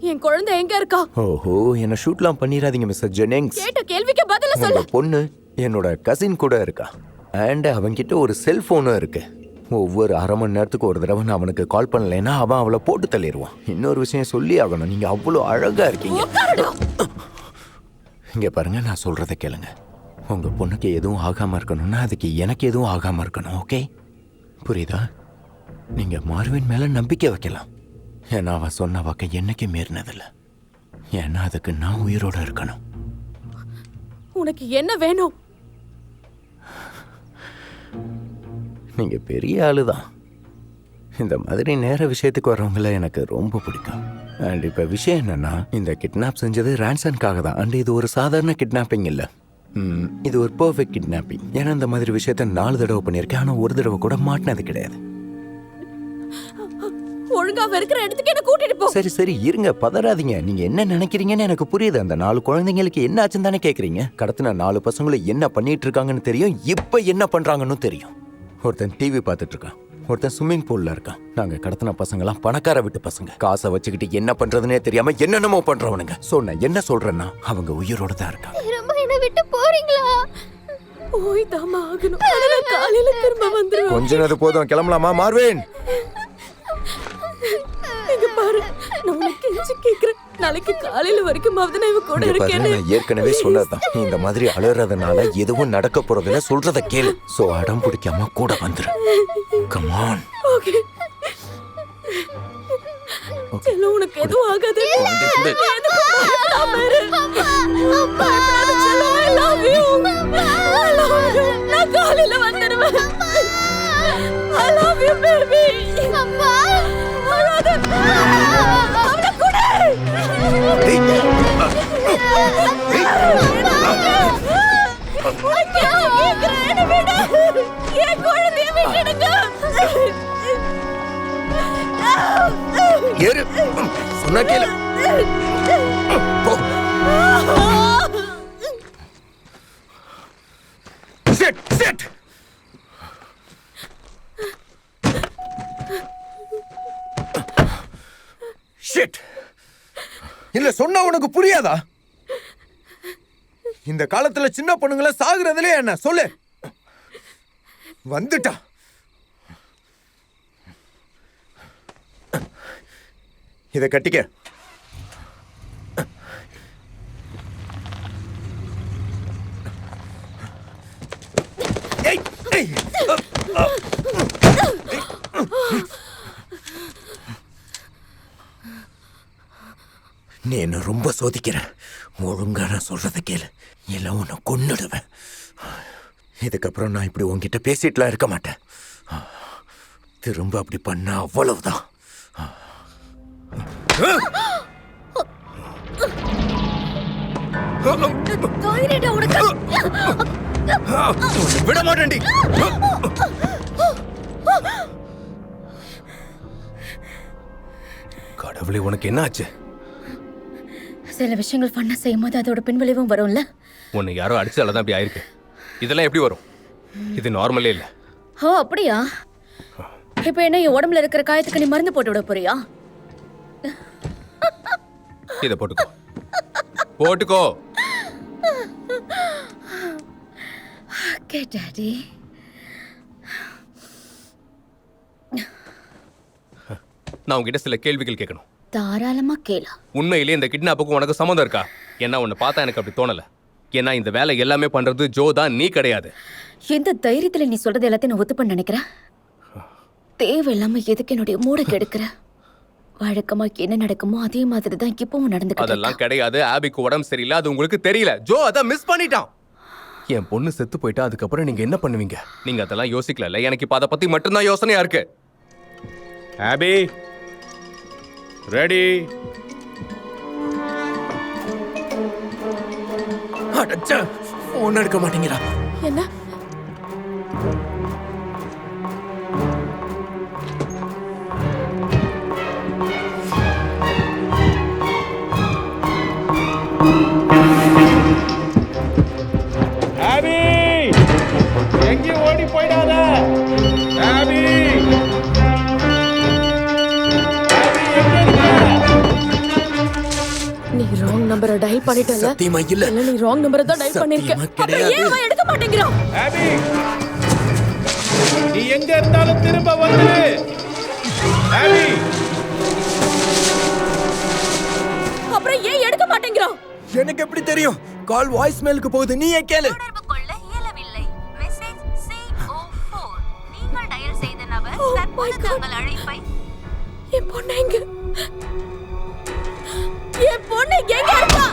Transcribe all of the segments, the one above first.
என் குழந்தை எங்க இருக்கா? ஓஹோ, என்ன ஷூட்லாம் பண்ணிராதீங்க மிஸ்டர் ஜெனிங்ஸ். கேட்ட கேள்விக்கு பதில சொல்லு. உங்க பொண்ணு என்னோட கசின் கூட இருக்கா. அண்ட் அவன்கிட்ட ஒரு செல்போனும் இருக்கு. ஒவ்வொரு அரை மணி நேரத்துக்கு ஒரு தடவை நான் அவனுக்கு கால் பண்ணலைன்னா அவன் அவளை போட்டு தள்ளிடுவான். இன்னொரு விஷயம் சொல்லி ஆகணும், நீங்க அவ்வளோ அழகா இருக்கீங்க. இங்க பாருங்க, நான் சொல்றதை கேளுங்க. உங்க பொண்ணுக்கு எதுவும் ஆகாம இருக்கணும்னா அதுக்கு எனக்கு எதுவும் ஆகாம இருக்கணும். ஓகே, புரியுதா? நீங்க மார்வின் மேல நம்பிக்கை வைக்கலாம். ஏன்னா அவன் சொன்ன வாக்கை என்னைக்கு மீறினதில்லை. ஏன்னா அதுக்கு நான் உயிரோட இருக்கணும். உனக்கு என்ன வேணும்? நீங்க பெரிய ஆளுதான். இந்த மாதிரி நேர விஷயத்துக்கு வர்றவங்கள எனக்கு ரொம்ப பிடிக்கும். அண்ட் இப்ப விஷயம் என்னன்னா, இந்த கிட்னாப் செஞ்சது ரான்சனுக்காக தான். அண்ட் இது ஒரு சாதாரண கிட்னாப்பிங் இல்ல, இது ஒரு பெர்ஃபெக்ட் கிட்னாப்பிங். ஏன்னா இந்த மாதிரி விஷயத்த 4 தடவை பண்ணியிருக்கேன், ஆனா ஒரு தடவை கூட மாட்டினது கிடையாது. ஒழுங்கா இருக்கிற இடத்துக்கு என்ன கூட்டிட்டு போ. சரி சரி இருங்க, பதறாதீங்க. நீங்க என்ன நினைக்கிறீங்கன்னு எனக்கு புரியுது. அந்த 4 குழந்தைங்களுக்கு என்ன ஆச்சுன்னு தானே கேக்குறீங்க. கடத்தின 4 பசங்களும் என்ன பண்ணிட்டு இருக்காங்கன்னு தெரியும். இப்ப என்ன பண்றாங்கன்னு தெரியும். ஒருத்தன் டிவி பார்த்துட்டு இருக்கான், ஒருத்தன் ஸ்விம்மிங் பூல்ல இருக்கான். நாங்க கடத்தின பசங்கலாம் பணக்கார வீட்டு பசங்க. காசை வச்சுக்கிட்டு என்ன பண்றதுன்னே தெரியாம என்னென்னமோ பண்றவனுங்க. சோ நான் என்ன சொல்றேன்னா, அவங்க உயிரோட தான் இருக்காங்க. ரொம்ப என்ன விட்டு போறீங்களா? போய் தாமா ஆகணும். காலையில திரும்ப வந்துருவேன். கொஞ்ச நேரம் போதும், கிளம்பலாமா மார்வின்? இங்க பாரு, நான் உனக்கு கெஞ்சி கேக்குறேன். நாளைக்கு காலையில வரைக்கும் நான் இவ கூட இருக்கேன். நான் ஏற்கனவே சொன்னதுதான், இந்த மாதிரி அலறதுனால எதுவும் நடக்க போறதில்ல. சொல்றத கேளு. சோ அடம் பிடிக்காம கூட வந்துரு. Come on. ஓகே. செல்ல, உனக்கு எதுவும் ஆகாது. நான் காலையில வந்துடுவேன். I love you, baby. அம்மா, அழாத. அவனை கொடு. என் குழந்தைய விட்டுடுங்க. ஏறு, சொன்னா கேளு. போ. Sit sit. ஷிட். இல்ல சொன்னா உனக்கு புரியாதா? இந்த காலத்துல சின்ன பொண்ணுங்கள சாகுறதுல என்ன சொல்லு. வந்துட்டா. இத கட்டிக்க. ஏய் ஏய். நீ என்ன ரொம்ப சோதிக்கிற. ஒழுங்கா நான் சொல்றத கேளு, இல்லை உன்னை கொன்னுடுவேன். இதுக்கப்புறம் நான் இப்படி உன்கிட்ட பேசிட்டுலாம் இருக்க மாட்டேன். திரும்ப அப்படி பண்ண அவ்வளவுதான். விட மாட்டேன்டி. கடவுளே, உனக்கு என்ன ஆச்சு? சில விஷயங்கள் பண்ண செய்யும் போது அதோட பின்விளைவும் வரும்ல. உன்னை யாரோ அடிச்சால தான் அப்படி ஆயிருக்கு. இதெல்லாம் எப்படி வரும்? இது நார்மலே இல்ல. ஓ அப்படியா? இப்போ என்ன என் உடம்புல இருக்கிற காயத்துக்கு நீ மருந்து போட்டு விட போறியா? இத போட்டுக்கோ, போட்டுக்கோ. Okay daddy. நான் உங்ககிட்ட சில கேள்விகள் கேட்கணும். தாராளமா கேளு. உண்மையிலே இந்த கிட்னாப்புக்கும் உனக்கு சம்மந்தம் இருக்கா? ஏன்னா உன்னை பார்த்தா எனக்கு அப்படி தோணல. ஏன்னா இந்த வேலை எல்லாமே பண்றது ஜோ தான், நீ கிடையாது. எந்த தைரியத்துல நீ சொல்றது எல்லாத்தையும் நான் ஒத்துப்ப நினைக்கிறேன்? தேவையில்லாம எதுக்கு என்னுடைய மூட கெடுக்கிற? வழக்கமா என்ன நடக்குமோ அதே மாதிரி தான் இப்பவும் நடந்துக்கிட்டு. அதெல்லாம் கிடையாது. ஆபிக்கு உடம்பு சரியில்லை, அது உங்களுக்கு தெரியல. ஜோ அதை மிஸ் பண்ணிட்டான். என் பொண்ணு செத்து போயிட்டா, அதுக்கப்புறம் நீங்க என்ன பண்ணுவீங்க? நீங்க அதெல்லாம் யோசிக்கல. எனக்கு இப்ப அதை பத்தி மட்டும்தான் யோசனையா இருக்கு. ஆபி ரெடி? அடச்சா, போன் எடுக்க மாட்டேங்கிறா. என்ன? ஆபி, எங்கேயும் ஓடி போயிடாத. ஆபி, ஆபி எங்க இருக்க? நம்பரை டயல் பண்ணிட்டல. சத்தியமா இல்ல. இல்ல நீ ராங் நம்பரை தான் டயல் பண்ணிருக்க. சத்தியமா அப்புறம் கிடையாது. ஏன் அவன் எடுக்க மாட்டேங்கிறான்? ஆபி நீ எங்க இருந்தாலும் திரும்ப வந்துடு. ஆபி அப்புறம் ஏன் எடுக்க மாட்டேங்கிறான்? எனக்கு எப்படி தெரியும்? கால் வாய்ஸ் மெயிலுக்கு போகுது, நீயே கேளு. தொடர்பு கொள்ள இயலவில்லை. Message CO4. நீங்கள் டயல் செய்த நபர் Oh my தற்போது God. தங்கள் அழைப்பை என் பொண்ணு எங்க? என் பொண்ணு எங்க இருக்கா?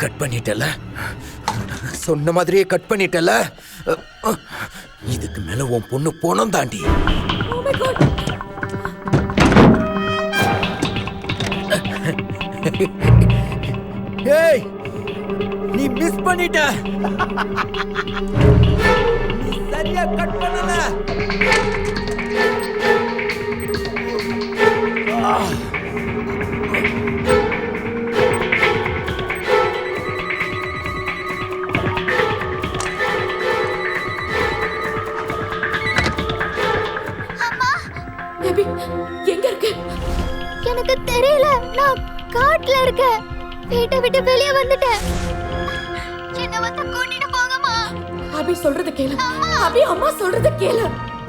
கட் பண்ணிட்டல, சொன்ன மாதிரியே கட் பண்ணிட்டல. இதுக்கு மேல உன் பொண்ணு போனோம் தாண்டி. Oh my God. ஏய், நீ மிஸ் பண்ணிட்ட. நீ சரியா கட் பண்ணல. பேபி எங்க இருக்க? எனக்கு தெரியல. நான் காட்ல இருக்கேன். வீட்டை விட்டு வெளியே வந்துட்டேன். என்ன வந்து கூட்டிட்டு போங்கம்மா. அபி சொல்றத கேளு. அபி அம்மா சொல்றத கேளு.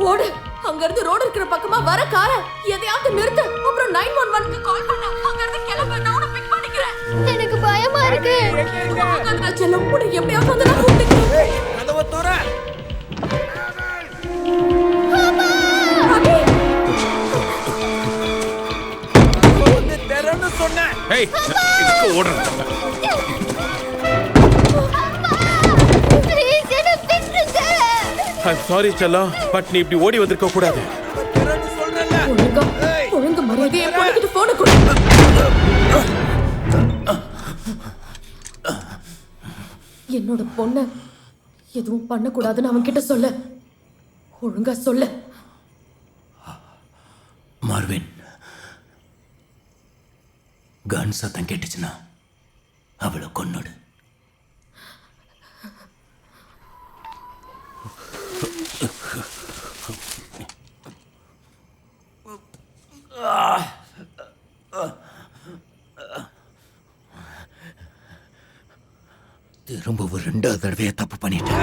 ஓடு. அங்க இருந்து ரோடு இருக்கிற பக்கமா வர கார எதையாவது நிறுத்து. அப்புறம் 911க்கு கால் பண்ணு. அங்க இருந்து கிளம்பு, நான் உன்னை பிக் பண்ணிக்கிறேன். எனக்கு பயமா இருக்கு. போகாதடா செல்லம், உன்னை எப்படியாவது வந்து நான் கூப்பிட்டுக்கிறேன். கதவை தோற. அபி வந்து தெரன்னு சொன்னேன். ஏய் இதுக்கு ஓடுற. ப்ளீஸ் என்ன விட்டுருங்க. ஐம் சாரி செல்லம், பட் நீ இப்படி ஓடி வந்திருக்க கூடாது. தெரன்னு சொல்றேன்ல. ஒழுங்கு மரியாதையை போட்டுக்கிட்டு போன கொடு. என்னோட பொண்ண எதுவும் பண்ணக்கூடாதுன்னு அவன் கிட்ட சொல்ல. ஒழுங்கா சொல்ல. மார்வின், கன் சத்தம் கேட்டுச்சுன்னா அவளை கொன்னுடு. திரும்ப ஒரு 2வது தடவையை தப்பு பண்ணிட்டேன்.